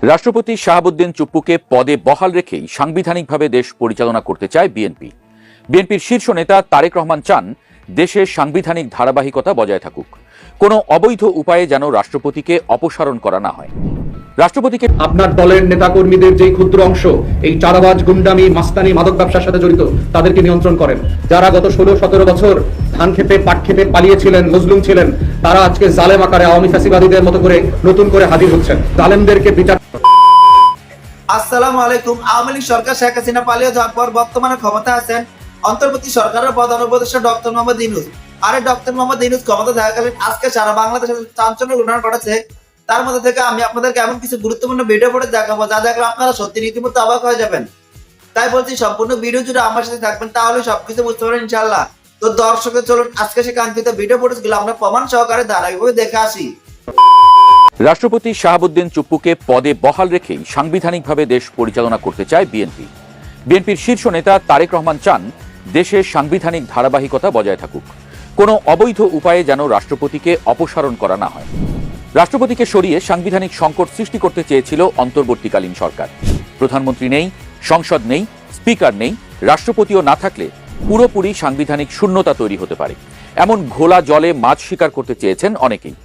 রাষ্ট্রপতি শাহাবুদ্দিন চুপ্পুকে পদে বহাল রেখেই সাংবিধানিকভাবে দেশ পরিচালনা করতে চায় বিএনপি। বিএনপির শীর্ষ নেতা তারেক রহমান চান দেশের সাংবিধানিক ধারাবাহিকতা বজায় থাকুক, কোনো অবৈধ উপায়ে যেন রাষ্ট্রপতিকে অপসারণ করা না হয়। রাষ্ট্রপতিকে আপনার দলের নেতাকর্মীদের যে ক্ষুদ্র অংশ এই চাঁদাবাজ, গুন্ডামি, মাস্তানি, মাদক ব্যবসার সাথে জড়িত তাদেরকে নিয়ন্ত্রণ করেন, যারা গত 16-17 বছর ধান খেতে পাট খেতে পালিয়েছিলেন, মজলুম ছিলেন, তারা আজকে জালেম আকারে আওয়ামী ফ্যাসিবাদীদের মতো করে নতুন করে হাজির হচ্ছেন। জালেমদেরকে বিচার। আসসালামু আলাইকুম। আওয়ামী লীগ সরকার শেখ হাসিনা পালিয়ে যাওয়ার পর বর্তমানে ক্ষমতা আছেন অন্তর্বর্তী সরকারের প্রধান উপদেষ্টা ডক্টর মোহাম্মদ ইউনূস। আর ডক্টর মোহাম্মদ ইউনূস ক্ষমতা থাকাকালীন আজকে সারা বাংলাদেশে চাঞ্চল্য ঘটনা ঘটেছে। তার মধ্যে থেকে আমি আপনাদেরকে এমন কিছু গুরুত্বপূর্ণ ভিডিও ফুটেজ দেখাবো যা দেখলে আপনারা সত্যি রীতিমতো অবাক হয়ে যাবেন। তাই বলছি সম্পূর্ণ ভিডিও জুড়ে আমার সাথে থাকবেন, তাহলে সবকিছু বুঝতে পারবেন ইনশাআল্লাহ। তো দর্শকের চলুন আজকে সে কাঙ্ক্ষিত ভিডিও ফুটেজগুলো আমরা প্রমাণ সহকারে ধারাবাহিকভাবে দেখে আসি। রাষ্ট্রপতি শাহাবুদ্দিন চুপ্পুকে পদে বহাল রেখেই সাংবিধানিকভাবে দেশ পরিচালনা করতে চায় বিএনপি। বিএনপির শীর্ষ নেতা তারেক রহমান চান দেশের সাংবিধানিক ধারাবাহিকতা বজায় থাকুক, কোনো অবৈধ উপায়ে যেন রাষ্ট্রপতিকে অপসারণ করা না হয়। রাষ্ট্রপতিকে সরিয়ে সাংবিধানিক সংকট সৃষ্টি করতে চেয়েছিল অন্তর্বর্তীকালীন সরকার। প্রধানমন্ত্রী নেই, সংসদ নেই, স্পিকার নেই, রাষ্ট্রপতিও না থাকলে পুরোপুরি সাংবিধানিক শূন্যতা তৈরি হতে পারে, এমন ঘোলা জলে মাছ শিকার করতে চেয়েছেন অনেকেই।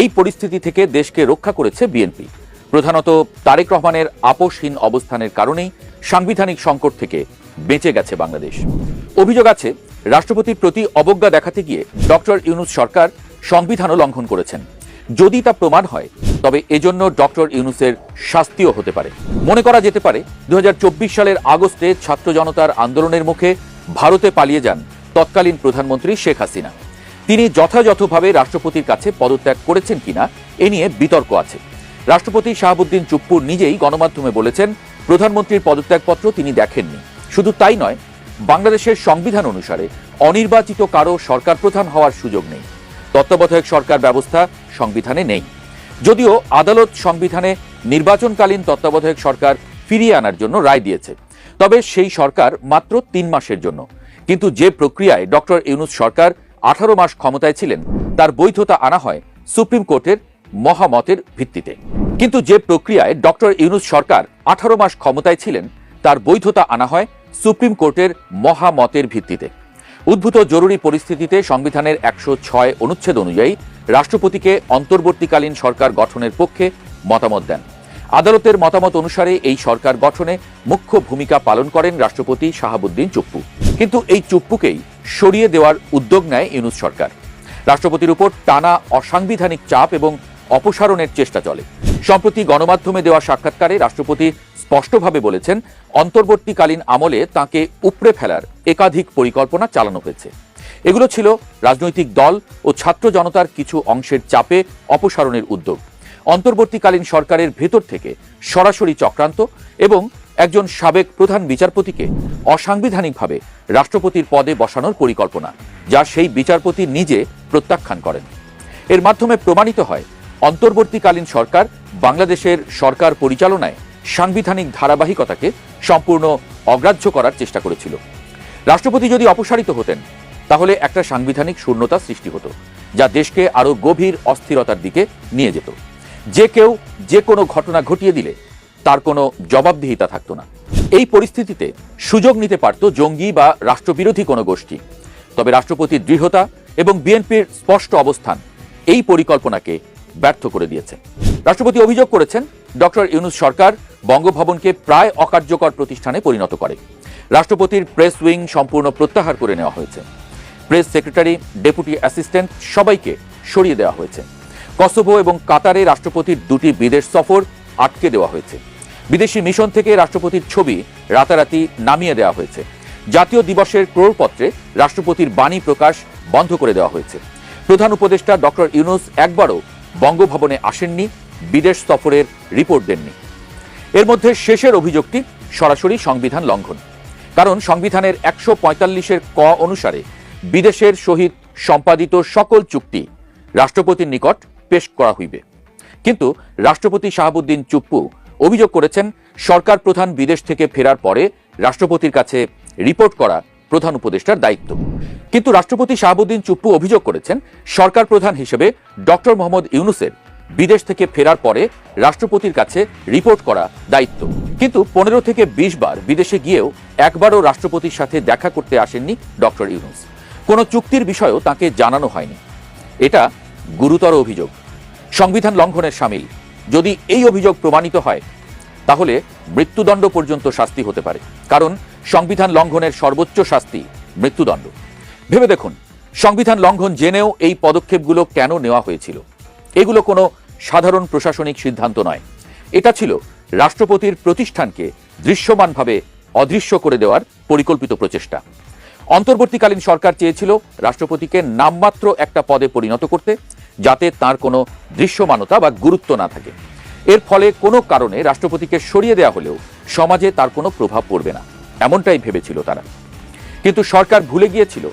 এই পরিস্থিতি থেকে দেশকে রক্ষা করেছে বিএনপি। প্রধানত তারেক রহমানের আপোষহীন অবস্থানের কারণেই সাংবিধানিক সংকট থেকে বেঁচে গেছে বাংলাদেশ। অভিযোগ আছে রাষ্ট্রপতির প্রতি অবজ্ঞা দেখাতে গিয়ে ডক্টর ইউনূস সরকার সংবিধানও লঙ্ঘন করেছেন। যদি তা প্রমাণ হয় তবে এজন্য ডক্টর ইউনূসের শাস্তিও হতে পারে। মনে করা যেতে পারে 2024 সালের আগস্টে ছাত্র জনতার আন্দোলনের মুখে ভারতে পালিয়ে যান তৎকালীন প্রধানমন্ত্রী শেখ হাসিনা। তিনি যথাযথভাবে রাষ্ট্রপতির কাছে পদত্যাগ করেছেন কিনা এ নিয়ে বিতর্ক আছে। রাষ্ট্রপতি শাহাবুদ্দিন চুপ্পু নিজেই গণমাধ্যমে বলেছেন প্রধানমন্ত্রীর পদত্যাগপত্র তিনি দেখেননি। শুধু তাই নয়, বাংলাদেশের সংবিধান অনুসারে অনির্বাচিত কারো সরকার প্রধান হওয়ার সুযোগ নেই। তত্ত্বাবধায়ক সরকার ব্যবস্থা সংবিধানে নেই। যদিও আদালত সংবিধানে নির্বাচনকালীন তত্ত্বাবধায়ক সরকার ফিরিয়ে আনার জন্য রায় দিয়েছে, তবে সেই সরকার মাত্র 3 মাসের জন্য। কিন্তু যে প্রক্রিয়ায় ডক্টর ইউনূস সরকার 18 মাস ক্ষমতায় ছিলেন তার বৈধতা আনা হয় সুপ্রিম কোর্টের মহামতের ভিত্তিতে। উদ্ভূত জরুরি পরিস্থিতিতে সংবিধানের 106 অনুচ্ছেদ অনুযায়ী রাষ্ট্রপতিকে অন্তর্বর্তীকালীন সরকার গঠনের পক্ষে মতামত দেন। আদালতের মতামত অনুসারে এই সরকার গঠনে মুখ্য ভূমিকা পালন করেন রাষ্ট্রপতি শাহাবুদ্দিন চুপ্পু। কিন্তু এই চুপ্পুকেই সরিয়ে দেওয়ার উদ্যোগ নেয় ইউনূস সরকার। রাষ্ট্রপতির উপর টানা অসাংবিধানিক চাপ এবং অপসারণের চেষ্টা চলে। সম্প্রতি গণমাধ্যমে দেওয়া সাক্ষাৎকারে রাষ্ট্রপতি স্পষ্টভাবে বলেছেন অন্তর্বর্তীকালীন আমলে তাঁকে উপড়ে ফেলার একাধিক পরিকল্পনা চালানো হয়েছে। এগুলো ছিল রাজনৈতিক দল ও ছাত্র জনতার কিছু অংশের চাপে অপসারণের উদ্যোগ, অন্তর্বর্তীকালীন সরকারের ভেতর থেকে সরাসরি চক্রান্ত এবং একজন সাবেক প্রধান বিচারপতিকে অসাংবিধানিকভাবে রাষ্ট্রপতির পদে বসানোর পরিকল্পনা, যা সেই বিচারপতি নিজে প্রত্যাখ্যান করেন। এর মাধ্যমে প্রমাণিত হয় অন্তর্বর্তীকালীন সরকার বাংলাদেশের সরকার পরিচালনায় সাংবিধানিক ধারাবাহিকতাকে সম্পূর্ণ অগ্রাহ্য করার চেষ্টা করেছিল। রাষ্ট্রপতি যদি অপসারিত হতেন তাহলে একটা সাংবিধানিক শূন্যতা সৃষ্টি হতো, যা দেশকে আরো গভীর অস্থিরতার দিকে নিয়ে যেত। যে কেউ যে কোনো ঘটনা ঘটিয়ে দিলে তার কোনো জবাবদিহিতা থাকতো না। এই পরিস্থিতিতে সুযোগ নিতে পারত জঙ্গি বা রাষ্ট্রবিরোধী কোনো গোষ্ঠী। তবে রাষ্ট্রপতির দৃঢ়তা এবং বিএনপির স্পষ্ট অবস্থান এই পরিকল্পনাকে ব্যর্থ করে দিয়েছে। রাষ্ট্রপতি অভিযোগ করেছেন ডক্টর ইউনূস সরকার বঙ্গভবনকে প্রায় অকার্যকর প্রতিষ্ঠানে পরিণত করে। রাষ্ট্রপতির প্রেস উইং সম্পূর্ণ প্রত্যাহার করে নেওয়া হয়েছে। প্রেস সেক্রেটারি, ডেপুটি অ্যাসিস্ট্যান্ট সবাইকে সরিয়ে দেওয়া হয়েছে। কসোভো এবং কাতারে রাষ্ট্রপতির 2টি বিদেশ সফর আটকে দেওয়া হয়েছে। বিদেশি মিশন থেকে রাষ্ট্রপতির ছবি রাতারাতি নামিয়ে দেওয়া হয়েছে। জাতীয় দিবসের ক্রোড়পত্রে রাষ্ট্রপতির বাণী প্রকাশ বন্ধ করে দেওয়া হয়েছে। প্রধান উপদেষ্টা ডক্টর ইউনূস একবারও বঙ্গভবনে আসেননি, বিদেশ সফরের রিপোর্ট দেননি। এর মধ্যে শেষের অভিযোগটি সরাসরি সংবিধান লঙ্ঘন, কারণ সংবিধানের 145-এর ক অনুসারে বিদেশের সহিত সম্পাদিত সকল চুক্তি রাষ্ট্রপতির নিকট পেশ করা হইবে। কিন্তু রাষ্ট্রপতি শাহাবুদ্দিন চুপ্পু অভিযোগ করেছেন সরকার প্রধান বিদেশ থেকে ফেরার পরে রাষ্ট্রপতির কাছে রিপোর্ট করা প্রধান উপদেষ্টার দায়িত্ব। কিন্তু রাষ্ট্রপতি শাহাবুদ্দিন চুপ্পু অভিযোগ করেছেন সরকার প্রধান হিসেবে ডক্টর মোহাম্মদ ইউনূসের বিদেশ থেকে ফেরার পরে রাষ্ট্রপতির কাছে রিপোর্ট করা দায়িত্ব। কিন্তু 15 থেকে 20 বার বিদেশে গিয়েও একবারও রাষ্ট্রপতির সাথে দেখা করতে আসেননি ডক্টর ইউনূস। কোনো চুক্তির বিষয়েও তাকে জানানো হয়নি। এটা গুরুতর অভিযোগ, সংবিধান লঙ্ঘনের শামিল। যদি এই অভিযোগ প্রমাণিত হয় তাহলে মৃত্যুদণ্ড পর্যন্ত শাস্তি হতে পারে, কারণ সংবিধান লঙ্ঘনের সর্বোচ্চ শাস্তি মৃত্যুদণ্ড। ভেবে দেখুন, সংবিধান লঙ্ঘন জেনেও এই পদক্ষেপগুলো কেন নেওয়া হয়েছিল? এগুলো কোনো সাধারণ প্রশাসনিক সিদ্ধান্ত নয়, এটা ছিল রাষ্ট্রপতির প্রতিষ্ঠানকে দৃশ্যমানভাবে অদৃশ্য করে দেওয়ার পরিকল্পিত প্রচেষ্টা। অন্তর্বর্তীকালীন সরকার চেয়েছিল রাষ্ট্রপতিকে নামমাত্র একটা পদে পরিণত করতে, যাতে তার কোনো দৃশ্যমানতা বা গুরুত্ব না থাকে। এর ফলে কোনো কারণে রাষ্ট্রপতিকে সরিয়ে দেওয়া হলেও সমাজে তার কোনো প্রভাব পড়বে না, এমনটাই ভেবেছিল তারা। কিন্তু সরকার ভুলে গিয়েছিল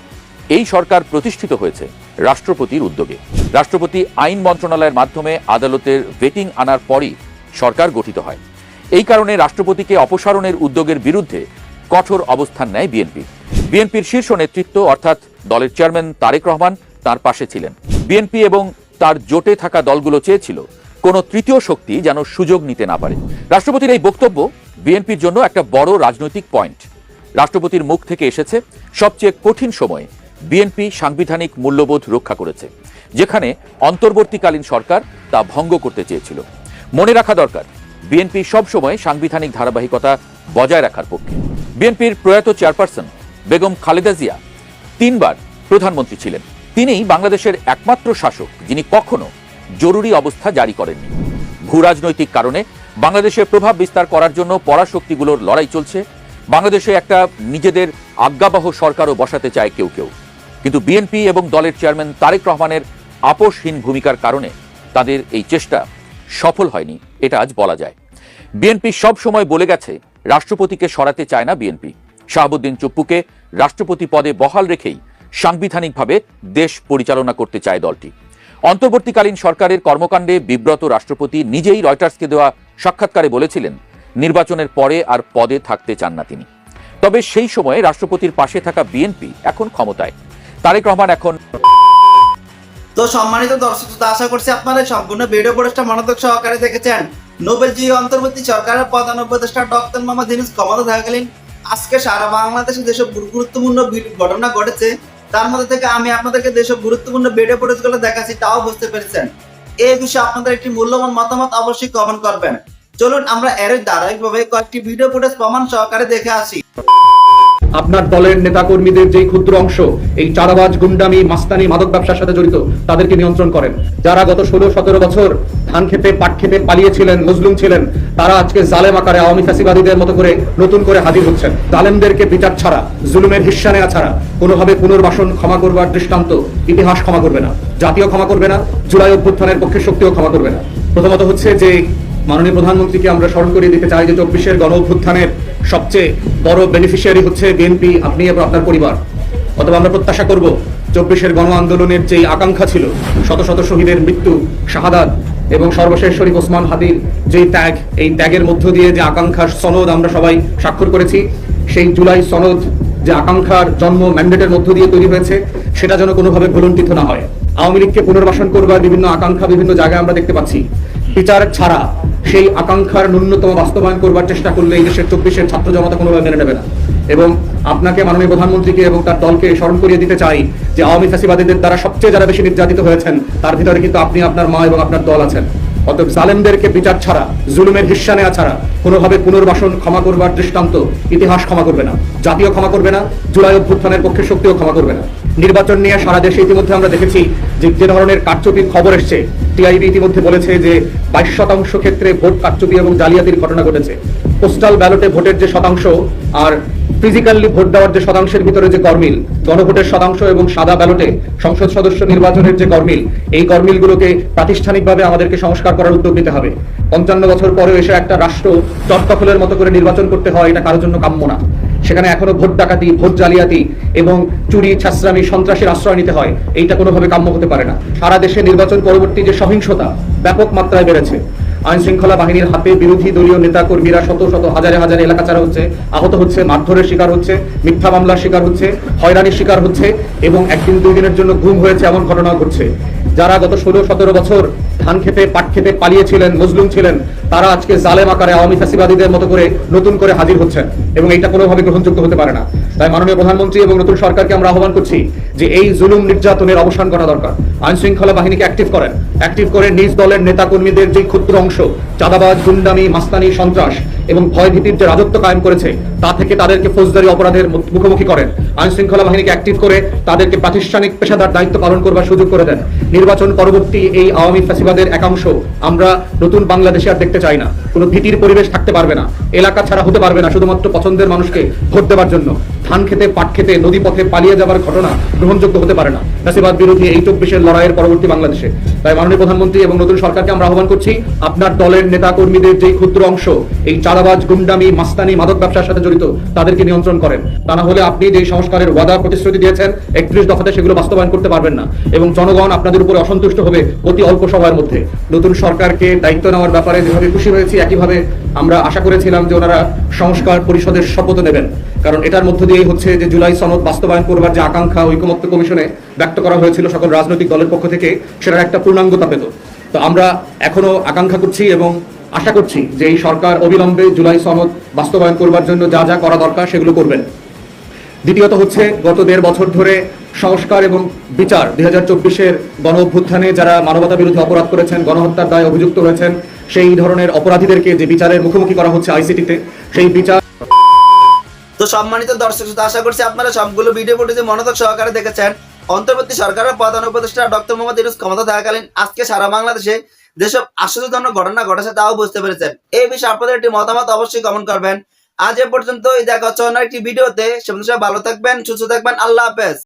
এই সরকার প্রতিষ্ঠিত হয়েছে রাষ্ট্রপতির উদ্যোগে। রাষ্ট্রপতি আইন মন্ত্রণালয়ের মাধ্যমে আদালতের ভেটিং আনার পরই সরকার গঠিত হয়। এই কারণে রাষ্ট্রপতিকে অপসারণের উদ্যোগের বিরুদ্ধে কঠোর অবস্থান নেয় বিএনপি। বিএনপির শীর্ষ নেতৃত্ব অর্থাৎ দলের চেয়ারম্যান তারেক রহমান তার পাশে ছিলেন। বিএনপি এবং তার জোটে থাকা দলগুলো চেয়েছিল কোনো তৃতীয় শক্তি যেন সুযোগ নিতে না পারে। রাষ্ট্রপতির এই বক্তব্য বিএনপির জন্য একটা বড় রাজনৈতিক পয়েন্ট। রাষ্ট্রপতির মুখ থেকে এসেছে সবচেয়ে কঠিন সময়ে বিএনপি সাংবিধানিক মূল্যবোধ রক্ষা করেছে, যেখানে অন্তর্বর্তীকালীন সরকার তা ভঙ্গ করতে চেয়েছিল। মনে রাখা দরকার, বিএনপি সবসময় সাংবিধানিক ধারাবাহিকতা বজায় রাখার পক্ষে। বিএনপির প্রয়াত চেয়ারপারসন বেগম খালেদা জিয়া 3 বার প্রধানমন্ত্রী ছিলেন। তিনিই বাংলাদেশের একমাত্র শাসক যিনি কখনো জরুরি অবস্থা জারি করেননি। ভূরাজনৈতিক কারণে বাংলাদেশে প্রভাব বিস্তার করার জন্য পরাশক্তিগুলোর লড়াই চলছে। বাংলাদেশে একটা নিজেদের আজ্ঞাবহ সরকারও বসাতে চায় কেউ কেউ। কিন্তু বিএনপি এবং দলের চেয়ারম্যান তারেক রহমানের আপোষহীন ভূমিকার কারণে তাদের এই চেষ্টা সফল হয়নি, এটা আজ বলা যায়। বিএনপি সব সময় বলে গেছে রাষ্ট্রপতিকে সরাতে চায় না বিএনপি। শাহাবুদ্দিন চুপ্পুকে রাষ্ট্রপতি পদে বহাল রেখেই সাংবিধানিকভাবে দেশ পরিচালনা করতে চায় দলটি। অন্তর্বর্তীকালীন সরকারের কর্মকাণ্ডে বিব্রত রাষ্ট্রপতি নিজেই রয়টার্সকে দেওয়া সাক্ষাৎকারে বলেছিলেন নির্বাচনের পরে আর পদে থাকতে চান না তিনি। তবে সেই সময়ে রাষ্ট্রপতির পাশে থাকা বিএনপি এখন ক্ষমতায়। তারেক রহমান এখন। তো সম্মানিত দর্শক, আশা করছি আপনারা সম্পূর্ণ ভিডিও ফুটেজটা মনোযোগ সহকারে দেখেছেন। নোবেলজয়ী অন্তর্বর্তী সরকারের প্রধান উপদেষ্টা ডক্টর মোহাম্মদ ইউনূস ক্ষমতা থাকাকালীন আজকে সারা বাংলাদেশে যেসব গুরুত্বপূর্ণ ঘটনা ঘটেছে, তার মধ্যে থেকে আমি আপনাদেরকে যেসব গুরুত্বপূর্ণ ভিডিও ফুটেজগুলো দেখাচ্ছি তাও বুঝতে পেরেছেন। এই বিষয়ে আপনাদের একটি মূল্যবান মতামত অবশ্যই কমেন্ট করবেন। চলুন আমরা এর ধারাবাহিকভাবে কয়েকটি ভিডিও ফুটেজ প্রমাণ সহকারে দেখে আসি। আপনার দলের নেতাকর্মীদের যেই ক্ষুদ্র অংশ এই চাঁদাবাজ, গুন্ডামি, মাস্তানি, মাদক ব্যবসার সাথে জড়িত তাদেরকে নিয়ন্ত্রণ করেন। যারা গত 16-17 বছর ধান খেতে পাট খেতে পালিয়েছিলেন, মজলুম ছিলেন, তারা আজকে জালেম আকারে আওয়ামী ফ্যাসিবাদীদের মতো করে নতুন করে হাজির হচ্ছেন। জালেমদেরকে বিচার ছাড়া, জুলুমের হিস্সা নেওয়া ছাড়া কোনোভাবে পুনর্বাসন ক্ষমা করবার দৃষ্টান্ত ইতিহাস ক্ষমা করবে না, জাতীয় ক্ষমা করবে না, জুলাই অভ্যুত্থানের পক্ষে শক্তিও ক্ষমা করবে না। প্রথমত হচ্ছে যে মাননীয় প্রধানমন্ত্রীকে আমরা স্মরণ করিয়ে দিতে চাই যে 24-এর গণ অভ্যুত্থানের সবচেয়ে বড় বেনিফিশিয়ারি হচ্ছে বিএনপি, আপনি এবং আপনার পরিবার। অথবা আমরা প্রত্যাশা করব 24-এর গণ আন্দোলনের যে আকাঙ্ক্ষা ছিল, শত শত শহীদের মৃত্যু, শাহাদাত এবং সর্বশেষ শরীফ ওসমান হাদির যেই ত্যাগ, এই ত্যাগের মধ্য দিয়ে যে আকাঙ্ক্ষার সনদ আমরা সবাই স্বাক্ষর করেছি, সেই জুলাই সনদ যে আকাঙ্ক্ষার জন্ম ম্যান্ডেটের মধ্য দিয়ে তৈরি হয়েছে, সেটা যেন কোনোভাবে ভুলণ্ঠিত না হয়। আওয়ামী লীগকে পুনর্বাসন করবার বিভিন্ন আকাঙ্ক্ষা বিভিন্ন জায়গায় আমরা দেখতে পাচ্ছি। বিচার ছাড়া সেই আকাঙ্ক্ষার ন্যূনতম বাস্তবায়ন করবার চেষ্টা করলে এই দেশের 24-এর ছাত্র জনতা কোনোভাবে মেনে নেবে না। এবং আপনাকে, মাননীয় প্রধানমন্ত্রীকে এবং তার দলকে স্মরণ করিয়ে দিতে চাই যে আওয়ামী ফ্যাসিবাদীদের দ্বারা সবচেয়ে যারা বেশি নির্যাতিত হয়েছেন তার ভিতরে কিন্তু আপনি, আপনার মা এবং আপনার দল আছেন। অতএব জালেমদেরকে বিচার ছাড়া, জুলুমের হিস্সা নেওয়া ছাড়া কোনোভাবে পুনর্বাসন ক্ষমা করবার দৃষ্টান্ত ইতিহাস ক্ষমা করবে না, জাতীয় ক্ষমা করবে না, জুলাই অভ্যুত্থানের পক্ষে শক্তিও ক্ষমা করবে না। নির্বাচন নিয়ে সারা দেশে ইতিমধ্যে আমরা দেখেছি যে ধরনের কারচুপির খবর এসছে। টিআইবি ইতিমধ্যে বলেছে যে 22% ক্ষেত্রে ভোট কারচুপি এবং জালিয়াতির ঘটনা ঘটেছে। পোস্টাল ব্যালটে ভোটের যে শতাংশ আর ফিজিক্যালি ভোট দেওয়ার যে শতাংশের ভিতরে যে গরমিল, গণভোটের শতাংশ এবং সাদা ব্যালটে সংসদ সদস্য নির্বাচনের যে গরমিল, এই গরমিলগুলোকে প্রাতিষ্ঠানিকভাবে আমাদেরকে সংস্কার করার উদ্যোগ নিতে হবে। 55 বছর পরেও এসে একটা রাষ্ট্র চট্টফুলের মতো করে নির্বাচন করতে হয়, এটা কারোর জন্য কাম্য না। সেখানে এখনো ভোট ডাকাতি, ভোট জালিয়াতি এবং চুরি, ছাসরামি, সন্ত্রাসের আশ্রয় নিতে হয়, এইটা কোনোভাবে কাম্য হতে পারে না। সারা দেশে নির্বাচন পরবর্তী যে সহিংসতা ব্যাপক মাত্রায় বেড়েছে, আইন শৃঙ্খলা বাহিনীর হাতে বিরোধী দলীয় নেতা কর্মীরা শত শত হাজারে হাজারে এলাকা ছাড়া হচ্ছে, আহত হচ্ছে, মারধরের শিকার হচ্ছে, মিথ্যা মামলার শিকার হচ্ছে, হয়রানির শিকার হচ্ছে এবং একদিন দুই দিনের জন্য গুম হয়েছে এমন ঘটনাও ঘটছে। যারা গত 16-17 বছর ধান খেতে পাট খেতে পালিয়েছিলেন, মজলুম ছিলেন, তারা আজকে জালেম আকারে আওয়ামী ফ্যাসিবাদীদের মতো করে নতুন করে হাজির হচ্ছেন এবং এটা কোনোভাবে গ্রহণযোগ্য হতে পারে না। তাই মাননীয় প্রধানমন্ত্রী এবং নতুন সরকারকে আমরা আহ্বান করছি যে এই জুলুম নির্যাতনের অবসান করা দরকার। আইন শৃঙ্খলা বাহিনীকে অ্যাক্টিভ করেন, অ্যাক্টিভ করে নিজ দলের নেতা কর্মীদের যে ক্ষুদ্র অংশ চাঁদাবাজ, গুন্ডামি, মাস্তানি, সন্ত্রাস এবং ভয়ভীতির যে রাজত্ব কায়েম করেছে তা থেকে তাদেরকে ফৌজদারি অপরাধের মুখোমুখি করেন। আইন শৃঙ্খলা বাহিনীকে অ্যাক্টিভ করে তাদেরকে প্রাতিষ্ঠানিক পেশাদার দায়িত্ব পালন করবার সুযোগ করে দেন। নির্বাচন পরবর্তী এই আওয়ামী ফ্যাসিবাদের একাংশ আমরা নতুন বাংলাদেশে আর দেখতে চাই না। কোনো ভীতির পরিবেশ থাকতে পারবে না, এলাকা ছাড়া হতে পারবে না শুধুমাত্র পছন্দের মানুষকে ভোট দেওয়ার জন্য। ধান খেতে পাট খেতে নদী পথে পালিয়ে যাবার ঘটনা গ্রহণযোগ্য হতে পারে না ফ্যাসিবাদ বিরোধী এই 24 লড়াইয়ের পরবর্তী বাংলাদেশে। তাই মাননীয় প্রধানমন্ত্রী এবং নতুন সরকারকে আমরা আহ্বান করছি, আপনার দলের নেতা কর্মীদের যেই ক্ষুদ্র অংশ এই চাঁদাবাজ, গুন্ডামি, মাস্তানি, মাদক ব্যবসার সাথে জড়িত তাদেরকে নিয়ন্ত্রণ করেন। তা না হলে আপনি যে সংস্কারের ওয়াদা প্রতিশ্রুতি দিয়েছেন 31 দফাতে সেগুলো বাস্তবায়ন করতে পারবেন না এবং জনগণ আপনাদের উপরে অসন্তুষ্ট হবে অতি অল্প সময়ের মধ্যে। নতুন সরকারকে দায়িত্ব নেওয়ার ব্যাপারে যেভাবে খুশি হয়েছি, একইভাবে আমরা আশা করেছিলাম যে ওনারা সংস্কার পরিষদের শপথ নেবেন, কারণ এটার মধ্য দিয়েই হচ্ছে যে জুলাই সনদ বাস্তবায়ন করবার যে আকাঙ্ক্ষা ঐকমত্য কমিশনে ব্যক্ত করা হয়েছিল সকল রাজনৈতিক দলের পক্ষ থেকে, সেটার একটা পূর্ণাঙ্গতা পেত। তো আমরা এখনো আকাঙ্ক্ষা করছি এবং আশা করছি যে এই সরকার অবিলম্বে জুলাই সনদ বাস্তবায়ন করবার জন্য যা যা করা দরকার সেগুলো করবেন। দ্বিতীয়ত হচ্ছে, গত 1.5 বছর ধরে সংস্কার এবং বিচার 2024-এর গণ অভ্যুত্থানে যারা মানবতা বিরোধী অপরাধ করেছেন, গণহত্যার দায়ে অভিযুক্ত হয়েছেন, সেই ধরনের অপরাধীদেরকে যে বিচারের মুখোমুখি করা হচ্ছে আইসিটিতে, সেই বিচার। তো সম্মানিত দর্শক শ্রোতা, আশা করছি আপনারা সবগুলো ভিডিও ফুটেজে মনোযোগ সহকারে দেখেছেন। অন্তর্বর্তী সরকারের প্রধান উপদেষ্টা ডক্টর মোহাম্মদ ইউনূস ক্ষমতা থাকাকালীন আজকে সারা বাংলাদেশে যেসব আশ্চর্যজনক ঘটনা ঘটেছে তাও বুঝতে পেরেছেন। এই বিষয়ে আপনাদের একটি মতামত অবশ্যই কমেন্ট করবেন। আজ এ পর্যন্তই, দেখা হচ্ছে অন্য একটি ভিডিওতে। সে পর্যন্ত সবাই ভালো থাকবেন, সুস্থ থাকবেন। আল্লাহ হাফেজ।